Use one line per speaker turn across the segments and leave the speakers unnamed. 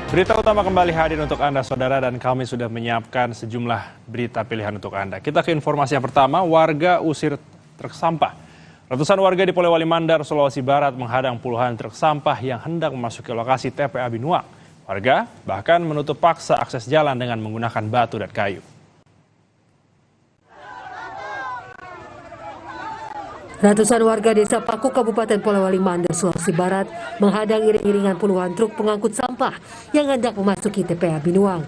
Berita utama kembali hadir untuk Anda, Saudara, dan kami sudah menyiapkan sejumlah berita pilihan untuk Anda. Kita ke informasi yang pertama, warga usir truk sampah. Ratusan warga di Polewali Mandar, Sulawesi Barat menghadang puluhan truk sampah yang hendak memasuki lokasi TPA Binuang. Warga bahkan menutup paksa akses jalan dengan menggunakan batu dan kayu.
Ratusan warga desa Paku, Kabupaten Polewali Mandar, Sulawesi Barat menghadang iring-iringan puluhan truk pengangkut sampah yang hendak memasuki TPA Binuang.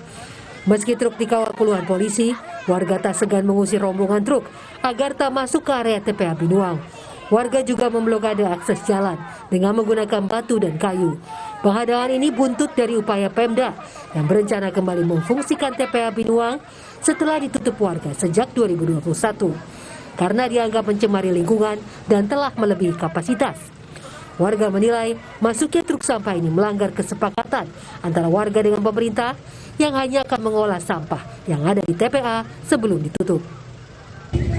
Meski truk dikawal puluhan polisi, warga tak segan mengusir rombongan truk agar tak masuk ke area TPA Binuang. Warga juga memblokade akses jalan dengan menggunakan batu dan kayu. Penghadangan ini buntut dari upaya Pemda yang berencana kembali memfungsikan TPA Binuang setelah ditutup warga sejak 2021. Karena dianggap mencemari lingkungan dan telah melebihi kapasitas. Warga menilai masuknya truk sampah ini melanggar kesepakatan antara warga dengan pemerintah yang hanya akan mengolah sampah yang ada di TPA sebelum ditutup.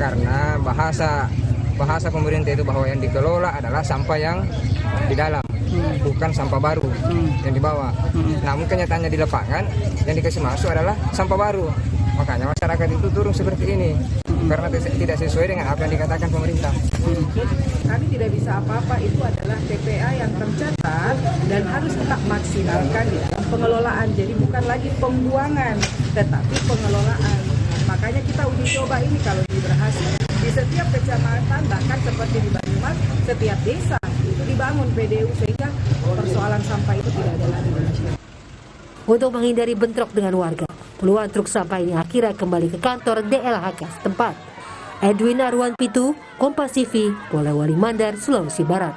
Karena bahasa pemerintah itu bahwa yang dikelola adalah sampah yang di dalam, bukan sampah baru yang dibawa. Namun kenyataannya di lapangan yang dikasih masuk adalah sampah baru. Makanya masyarakat itu turun seperti ini. Karena tidak sesuai dengan apa yang dikatakan pemerintah.
Kami tidak bisa apa-apa, itu adalah TPA yang tercatat dan harus tetap maksimalkan di dalam pengelolaan. Jadi bukan lagi pembuangan, tetapi pengelolaan. Makanya kita uji coba ini kalau berhasil. Di setiap kecamatan, bahkan seperti di Banyumas, setiap desa itu dibangun PDU sehingga persoalan sampah itu tidak ada lagi.
Untuk menghindari bentrok dengan warga, puluhan truk sampah ini akhirnya kembali ke kantor DLHK setempat. Edwin Arwan Pitu, Kompas TV, Polewali Mandar, Sulawesi Barat.